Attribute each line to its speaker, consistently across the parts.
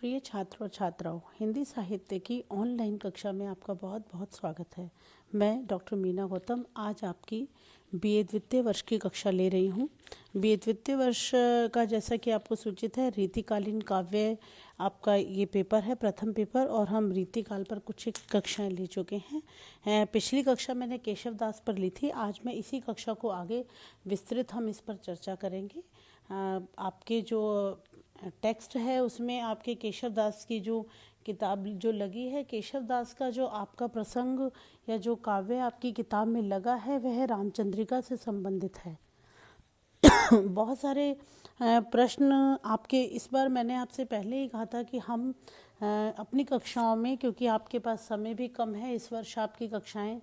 Speaker 1: प्रिय छात्र और छात्राओं, हिंदी साहित्य की ऑनलाइन कक्षा में आपका बहुत बहुत स्वागत है। मैं डॉक्टर मीना गौतम आज आपकी बीए द्वितीय वर्ष की कक्षा ले रही हूँ। बीए द्वितीय वर्ष का जैसा कि आपको सूचित है, रीतिकालीन काव्य आपका ये पेपर है, प्रथम पेपर, और हम रीतिकाल पर कुछ एक कक्षाएं ले चुके हैं। पिछली कक्षा मैंने केशव दास पर ली थी। आज मैं इसी कक्षा को आगे विस्तृत हम इस पर चर्चा करेंगे। आपके जो टेक्स्ट है उसमें आपके केशव दास की जो किताब जो लगी है, केशव दास का जो आपका प्रसंग या जो काव्य आपकी किताब में लगा है वह रामचंद्रिका से संबंधित है। बहुत सारे प्रश्न आपके, इस बार मैंने आपसे पहले ही कहा था कि हम अपनी कक्षाओं में, क्योंकि आपके पास समय भी कम है, इस वर्ष आपकी कक्षाएं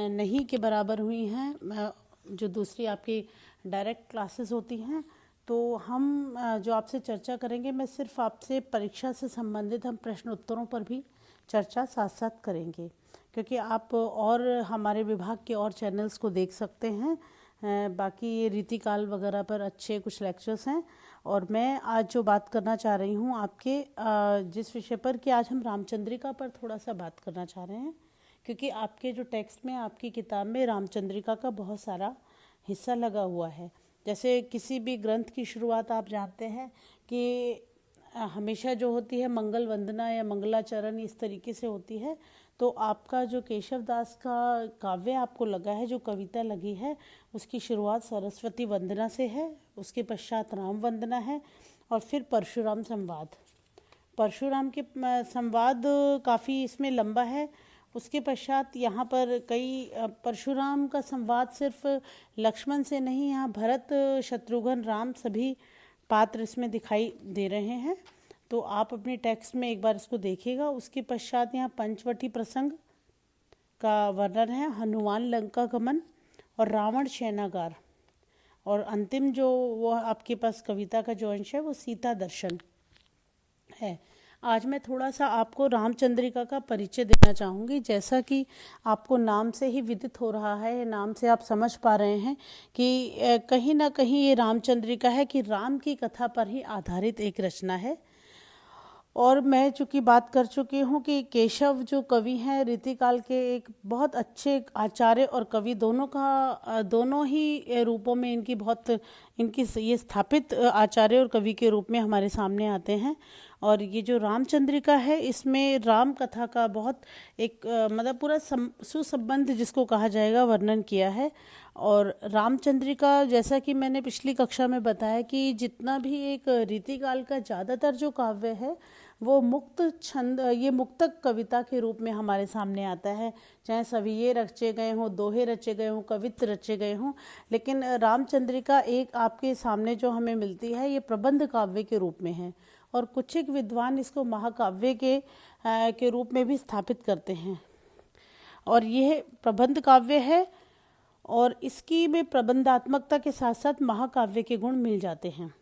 Speaker 1: नहीं के बराबर हुई हैं जो दूसरी आपकी डायरेक्ट क्लासेस होती हैं, तो हम जो आपसे चर्चा करेंगे, मैं सिर्फ आपसे परीक्षा से संबंधित हम प्रश्न उत्तरों पर भी चर्चा साथ साथ करेंगे, क्योंकि आप और हमारे विभाग के और चैनल्स को देख सकते हैं। बाकी ये रीतिकाल वगैरह पर अच्छे कुछ लेक्चर्स हैं। और मैं आज जो बात करना चाह रही हूँ आपके जिस विषय पर, कि आज हम रामचंद्रिका पर थोड़ा सा बात करना चाह रहे हैं, क्योंकि आपके जो टेक्स्ट में आपकी किताब में रामचंद्रिका का बहुत सारा हिस्सा लगा हुआ है। जैसे किसी भी ग्रंथ की शुरुआत आप जानते हैं कि हमेशा जो होती है मंगल वंदना या मंगलाचरण इस तरीके से होती है। तो आपका जो केशव दास का काव्य आपको लगा है, जो कविता लगी है, उसकी शुरुआत सरस्वती वंदना से है, उसके पश्चात राम वंदना है, और फिर परशुराम संवाद। परशुराम के संवाद काफ़ी इसमें लंबा है। उसके पश्चात यहाँ पर कई परशुराम का संवाद सिर्फ लक्ष्मण से नहीं, यहाँ भरत, शत्रुघ्न, राम सभी पात्र इसमें दिखाई दे रहे हैं। तो आप अपने टेक्स्ट में एक बार इसको देखिएगा। उसके पश्चात यहाँ पंचवटी प्रसंग का वर्णन है, हनुमान लंका गमन और रावण शयनागार, और अंतिम जो वो आपके पास कविता का जो अंश है वो सीता दर्शन है। आज मैं थोड़ा सा आपको रामचंद्रिका का परिचय देना चाहूँगी। जैसा कि आपको नाम से ही विदित हो रहा है, नाम से आप समझ पा रहे हैं कि कहीं ना कहीं ये रामचंद्रिका है कि राम की कथा पर ही आधारित एक रचना है। और मैं चूँकि बात कर चुकी हूँ कि केशव जो कवि हैं रीतिकाल के एक बहुत अच्छे आचार्य और कवि, दोनों ही रूपों में इनकी ये स्थापित आचार्य और कवि के रूप में हमारे सामने आते हैं। और ये जो रामचंद्रिका है, इसमें राम कथा का बहुत एक मतलब पूरा सुसंबंध जिसको कहा जाएगा वर्णन किया है। और रामचंद्रिका, जैसा कि मैंने पिछली कक्षा में बताया कि जितना भी एक रीतिकाल का ज़्यादातर जो काव्य है वो मुक्त छंद, ये मुक्तक कविता के रूप में हमारे सामने आता है। चाहे सविये रचे गए हों, दोहे रचे गए हों, कवित्त रचे गए हों, लेकिन रामचंद्रिका एक आपके सामने जो हमें मिलती है ये प्रबंध काव्य के रूप में है। और कुछ एक विद्वान इसको महाकाव्य के रूप में भी स्थापित करते हैं। और यह प्रबंध काव्य है, और इसकी में प्रबंधात्मकता के साथ साथ महाकाव्य के गुण मिल जाते हैं।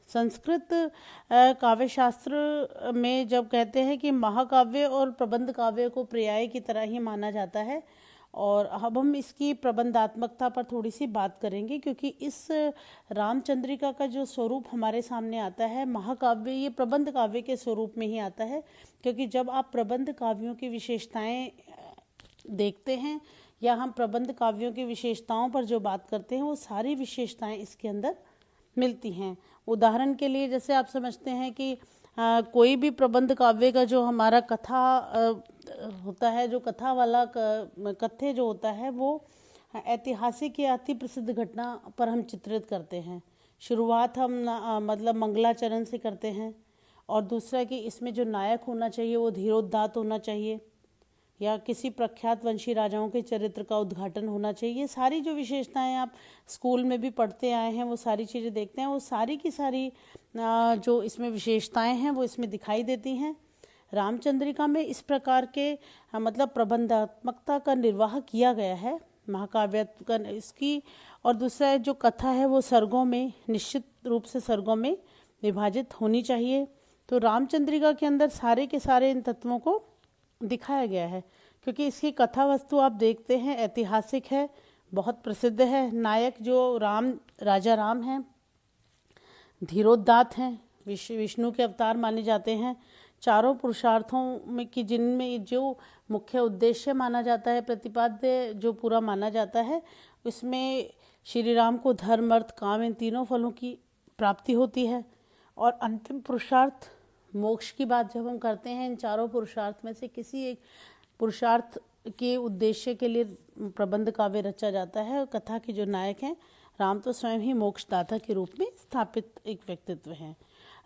Speaker 1: संस्कृत काव्य शास्त्र में जब कहते हैं कि महाकाव्य और प्रबंध काव्य को पर्याय की तरह ही माना जाता है। और अब हम इसकी प्रबंधात्मकता पर थोड़ी सी बात करेंगे, क्योंकि इस रामचंद्रिका का जो स्वरूप हमारे सामने आता है महाकाव्य, ये प्रबंध काव्य के स्वरूप में ही आता है। क्योंकि जब आप प्रबंध काव्यों की विशेषताएं देखते हैं या हम प्रबंध काव्यों की विशेषताओं पर जो बात करते हैं, वो सारी विशेषताएं इसके अंदर मिलती हैं। उदाहरण के लिए जैसे आप समझते हैं कि कोई भी प्रबंध काव्य का जो हमारा कथा होता है, जो कथा वाला कथ्य जो होता है, वो ऐतिहासिक या अति प्रसिद्ध घटना पर हम चित्रित करते हैं। शुरुआत हम मतलब मंगलाचरण से करते हैं, और दूसरा कि इसमें जो नायक होना चाहिए वो धीरोदात्त होना चाहिए, या किसी प्रख्यात वंशी राजाओं के चरित्र का उद्घाटन होना चाहिए। सारी जो विशेषताएं आप स्कूल में भी पढ़ते आए हैं, वो सारी चीज़ें देखते हैं, वो सारी की सारी जो इसमें विशेषताएं हैं वो इसमें दिखाई देती हैं। रामचंद्रिका में इस प्रकार के मतलब प्रबंधात्मकता का निर्वाह किया गया है महाकाव्य का इसकी। और दूसरा जो कथा है वो सर्गों में, निश्चित रूप से सर्गों में विभाजित होनी चाहिए। तो रामचंद्रिका के अंदर सारे के सारे इन तत्वों को दिखाया गया है, क्योंकि इसकी कथा वस्तु आप देखते हैं ऐतिहासिक है, बहुत प्रसिद्ध है। नायक जो राजा राम हैं, धीरोदात्त हैं, विष्णु के अवतार माने जाते हैं, चारों पुरुषार्थों में कि जिनमें जो मुख्य उद्देश्य माना जाता है, प्रतिपाद्य जो पूरा माना जाता है, उसमें श्री राम को धर्म अर्थ काम इन तीनों फलों की प्राप्ति होती है। और अंतिम पुरुषार्थ मोक्ष की बात जब हम करते हैं, इन चारों पुरुषार्थ में से किसी एक पुरुषार्थ के उद्देश्य के लिए प्रबंध काव्य रचा जाता है। और कथा के जो नायक हैं राम तो स्वयं ही मोक्षदाता के रूप में स्थापित एक व्यक्तित्व हैं।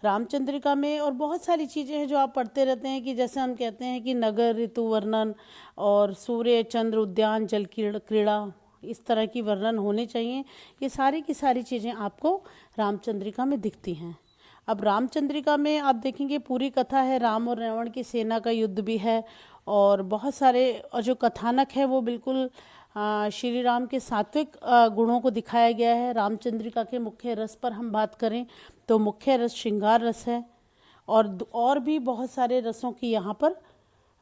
Speaker 1: रामचंद्रिका में और बहुत सारी चीज़ें हैं जो आप पढ़ते रहते हैं कि जैसे हम कहते हैं कि नगर, ऋतु वर्णन और सूर्य चंद्र उद्यान जल क्रीड़ा, इस तरह की वर्णन होने चाहिए। ये सारी की सारी चीज़ें आपको रामचंद्रिका में दिखती हैं। अब रामचंद्रिका में आप देखेंगे पूरी कथा है, राम और रावण की सेना का युद्ध भी है और बहुत सारे, और जो कथानक है वो बिल्कुल श्री राम के सात्विक गुणों को दिखाया गया है। रामचंद्रिका के मुख्य रस पर हम बात करें तो मुख्य रस श्रृंगार रस है और भी बहुत सारे रसों की यहाँ पर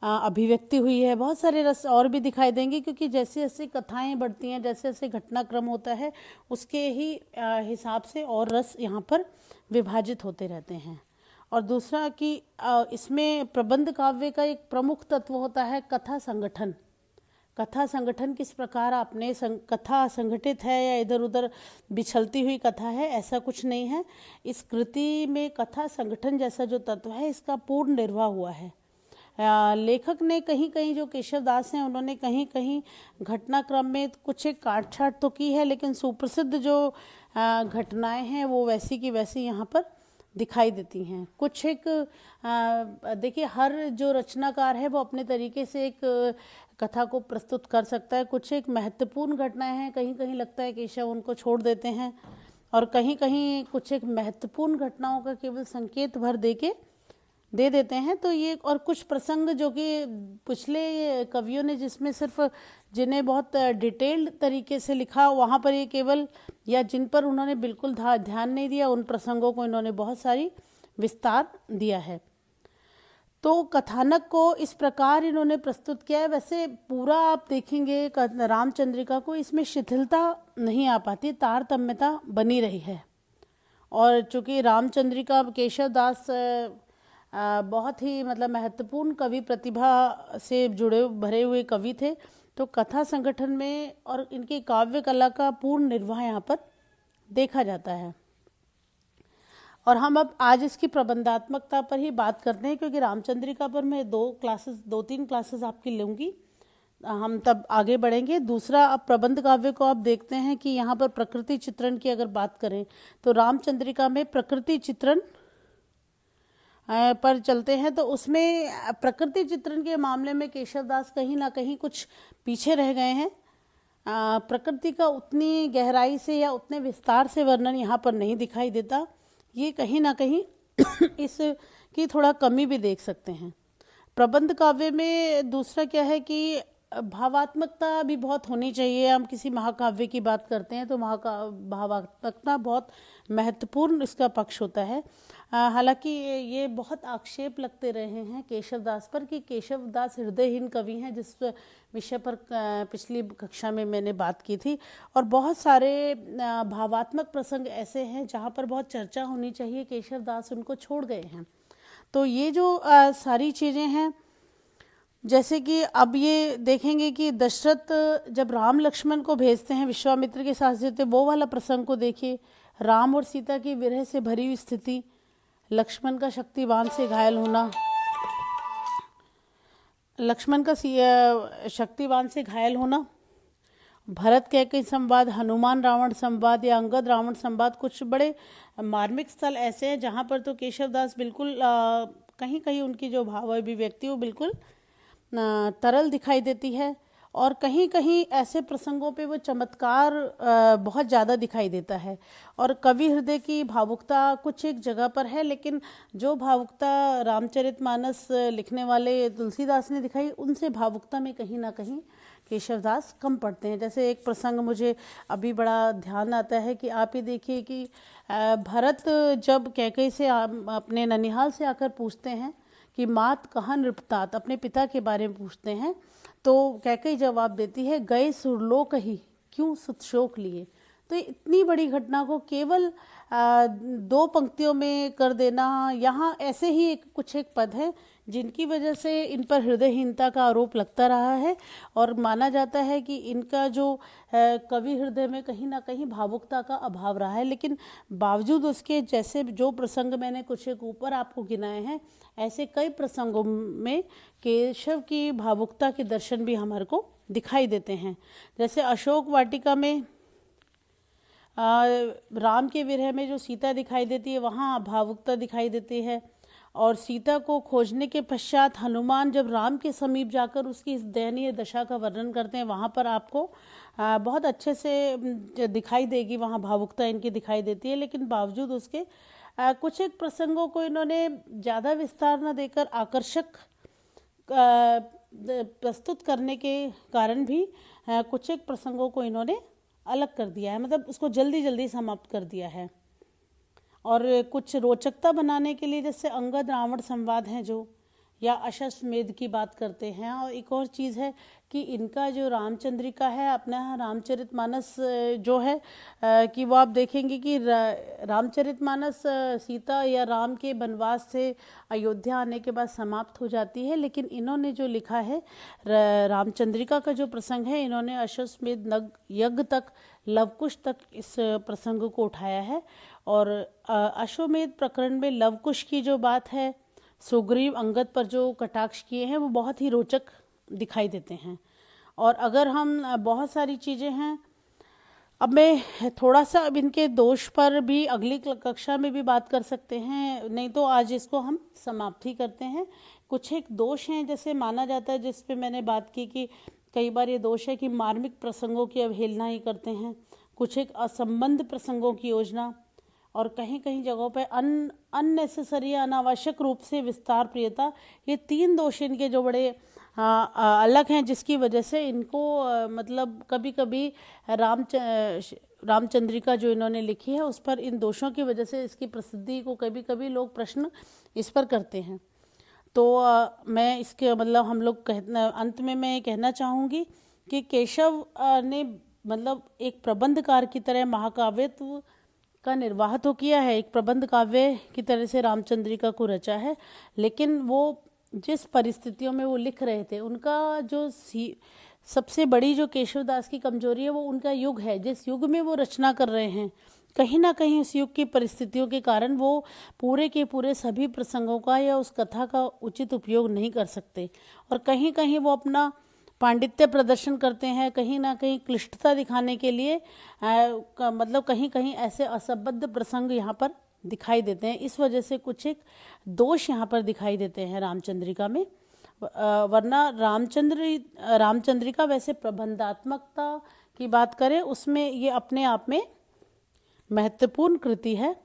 Speaker 1: अभिव्यक्ति हुई है। बहुत सारे रस और भी दिखाई देंगे क्योंकि जैसे जैसे कथाएं बढ़ती हैं, जैसे जैसे घटनाक्रम होता है, उसके ही हिसाब से और रस यहाँ पर विभाजित होते रहते हैं। और दूसरा कि इसमें प्रबंध काव्य का एक प्रमुख तत्व होता है कथा संगठन। कथा संगठन किस प्रकार आपने कथा संगठित है या इधर उधर बिछलती हुई कथा है, ऐसा कुछ नहीं है। इस कृति में कथा संगठन जैसा जो तत्व है इसका पूर्ण निर्वाह हुआ है। लेखक ने कहीं कहीं, जो केशव दास हैं, उन्होंने कहीं कहीं घटनाक्रम में कुछ एक काट छाट तो की है, लेकिन सुप्रसिद्ध जो घटनाएं हैं वो वैसी की वैसी यहाँ पर दिखाई देती हैं। कुछ एक देखिए, हर जो रचनाकार है वो अपने तरीके से एक कथा को प्रस्तुत कर सकता है। कुछ एक महत्वपूर्ण घटनाएं हैं, कहीं कहीं लगता है केशव उनको छोड़ देते हैं, और कहीं कहीं कुछ एक महत्वपूर्ण घटनाओं का केवल संकेत भर दे देते हैं। तो ये, और कुछ प्रसंग जो कि पिछले कवियों ने जिसमें सिर्फ जिन्हें बहुत डिटेल्ड तरीके से लिखा, वहाँ पर ये केवल, या जिन पर उन्होंने बिल्कुल ध्यान नहीं दिया, उन प्रसंगों को इन्होंने बहुत सारी विस्तार दिया है। तो कथानक को इस प्रकार इन्होंने प्रस्तुत किया है। वैसे पूरा आप देखेंगे रामचंद्रिका को, इसमें शिथिलता नहीं आ पाती, तारतम्यता बनी रही है। और चूँकि रामचंद्रिका केशव दास बहुत ही मतलब महत्वपूर्ण कवि प्रतिभा से जुड़े भरे हुए कवि थे, तो कथा संगठन में और इनकी काव्य कला का पूर्ण निर्वाह यहाँ पर देखा जाता है। और हम अब आज इसकी प्रबंधात्मकता पर ही बात करते हैं, क्योंकि रामचंद्रिका पर मैं 2-3 क्लासेस आपकी लूँगी, हम तब आगे बढ़ेंगे। दूसरा, अब प्रबंध काव्य को आप देखते हैं कि यहाँ पर प्रकृति चित्रण की अगर बात करें तो रामचंद्रिका में प्रकृति चित्रण पर चलते हैं, तो उसमें प्रकृति चित्रण के मामले में केशव दास कहीं ना कहीं कुछ पीछे रह गए हैं। प्रकृति का उतनी गहराई से या उतने विस्तार से वर्णन यहाँ पर नहीं दिखाई देता। ये कहीं ना कहीं इसकी थोड़ा कमी भी देख सकते हैं। प्रबंध काव्य में दूसरा क्या है कि भावात्मकता भी बहुत होनी चाहिए। हम किसी महाकाव्य की बात करते हैं तो भावात्मकता बहुत महत्वपूर्ण इसका पक्ष होता है। हालांकि ये बहुत आक्षेप लगते रहे हैं केशव दास पर कि केशव दास हृदयहीन कवि हैं, जिस विषय पर पिछली कक्षा में मैंने बात की थी। और बहुत सारे भावात्मक प्रसंग ऐसे हैं जहाँ पर बहुत चर्चा होनी चाहिए, केशव दास उनको छोड़ गए हैं। तो ये जो सारी चीज़ें हैं, जैसे कि अब ये देखेंगे कि दशरथ जब राम लक्ष्मण को भेजते हैं विश्वामित्र के साथ देते, वो वाला प्रसंग को देखिए। राम और सीता की विरह से भरी हुई स्थिति, लक्ष्मण का शक्तिवान से घायल होना, लक्ष्मण का शक्तिवान से घायल होना, भरत कैकेयी संवाद, हनुमान रावण संवाद या अंगद रावण संवाद, कुछ बड़े मार्मिक स्थल ऐसे हैं जहाँ पर तो केशव दास बिल्कुल कहीं कहीं उनकी जो भाव अभिव्यक्ति वो बिल्कुल तरल दिखाई देती है, और कहीं कहीं ऐसे प्रसंगों पे वो चमत्कार बहुत ज़्यादा दिखाई देता है। और कवि हृदय की भावुकता कुछ एक जगह पर है, लेकिन जो भावुकता रामचरितमानस लिखने वाले तुलसीदास ने दिखाई, उनसे भावुकता में कहीं ना कहीं केशवदास कम पड़ते हैं। जैसे एक प्रसंग मुझे अभी बड़ा ध्यान आता है कि आप ही देखिए कि भरत जब कैकेयी से अपने ननिहाल से आकर पूछते हैं कि मात कहाँ नृपतात, अपने पिता के बारे में पूछते हैं, तो कैकेयी जवाब देती है, गए सुरलोक ही क्यों सुतशोक लिए। तो इतनी बड़ी घटना को केवल दो पंक्तियों में कर देना, यहाँ ऐसे ही कुछ एक पद है जिनकी वजह से इन पर हृदयहीनता का आरोप लगता रहा है और माना जाता है कि इनका जो कवि हृदय में कहीं ना कहीं भावुकता का अभाव रहा है। लेकिन बावजूद उसके, जैसे जो प्रसंग मैंने कुछ एक ऊपर आपको गिनाए हैं, ऐसे कई प्रसंगों में केशव की भावुकता के दर्शन भी हमारे को दिखाई देते हैं। जैसे अशोक वाटिका में राम के विरह में जो सीता दिखाई देती है, वहाँ भावुकता दिखाई देती है। और सीता को खोजने के पश्चात हनुमान जब राम के समीप जाकर उसकी इस दयनीय दशा का वर्णन करते हैं, वहाँ पर आपको बहुत अच्छे से दिखाई देगी, वहाँ भावुकता इनकी दिखाई देती है। लेकिन बावजूद उसके कुछ एक प्रसंगों को इन्होंने ज़्यादा विस्तार न देकर आकर्षक प्रस्तुत करने के कारण भी कुछ एक प्रसंगों को इन्होंने अलग कर दिया है, मतलब उसको जल्दी जल्दी समाप्त कर दिया है। और कुछ रोचकता बनाने के लिए जैसे अंगद रावण संवाद हैं जो, या अश्वमेध की बात करते हैं। और एक और चीज़ है कि इनका जो रामचंद्रिका है, अपना रामचरितमानस जो है कि वो आप देखेंगे कि रामचरितमानस सीता या राम के वनवास से अयोध्या आने के बाद समाप्त हो जाती है। लेकिन इन्होंने जो लिखा है रामचंद्रिका का जो प्रसंग है, इन्होंने अश्वमेध यज्ञ तक, लवकुश तक इस प्रसंग को उठाया है। और अश्वमेध प्रकरण में लवकुश की जो बात है, सुग्रीव अंगद पर जो कटाक्ष किए हैं, वो बहुत ही रोचक दिखाई देते हैं। और अगर हम बहुत सारी चीज़ें हैं, अब मैं थोड़ा सा अब इनके दोष पर भी अगली कक्षा में भी बात कर सकते हैं, नहीं तो आज इसको हम समाप्त ही करते हैं। कुछ एक दोष हैं, जैसे माना जाता है, जिस पे मैंने बात की कि कई बार ये दोष है कि मार्मिक प्रसंगों की अवहेलना ही करते हैं, कुछ एक असंबद्ध प्रसंगों की योजना, और कहीं कहीं जगहों पे अननेसेसरी, अनावश्यक रूप से विस्तार प्रियता। ये तीन दोष इनके जो बड़े अलग हैं, जिसकी वजह से इनको मतलब कभी कभी रामचंद्रिका जो इन्होंने लिखी है, उस पर इन दोषों की वजह से इसकी प्रसिद्धि को कभी कभी लोग प्रश्न इस पर करते हैं। तो मैं इसके मतलब हम लोग अंत में मैं कहना चाहूँगी कि केशव ने मतलब एक प्रबंधकार की तरह महाकाव्यत्व का निर्वाह तो किया है, एक प्रबंध काव्य की तरह से रामचंद्रिका को रचा है। लेकिन वो जिस परिस्थितियों में वो लिख रहे थे, उनका जो सबसे बड़ी जो केशवदास की कमजोरी है, वो उनका युग है। जिस युग में वो रचना कर रहे हैं, कहीं ना कहीं उस युग की परिस्थितियों के कारण वो पूरे के पूरे सभी प्रसंगों का या उस कथा का उचित उपयोग नहीं कर सकते। और कहीं कहीं वो अपना पांडित्य प्रदर्शन करते हैं, कहीं ना कहीं क्लिष्टता दिखाने के लिए मतलब कहीं कहीं ऐसे असंबद्ध प्रसंग यहाँ पर दिखाई देते हैं। इस वजह से कुछ एक दोष यहाँ पर दिखाई देते हैं रामचंद्रिका में। वरना रामचंद्रिका वैसे प्रबंधात्मकता की बात करें, उसमें ये अपने आप में महत्वपूर्ण कृति है।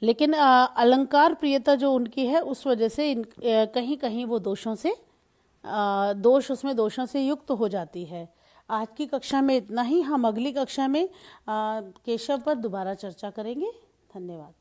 Speaker 1: लेकिन अलंकार प्रियता जो उनकी है, उस वजह से कहीं कहीं वो दोषों से युक्त हो जाती है। आज की कक्षा में इतना ही। हम अगली कक्षा में केशव पर दोबारा चर्चा करेंगे। धन्यवाद।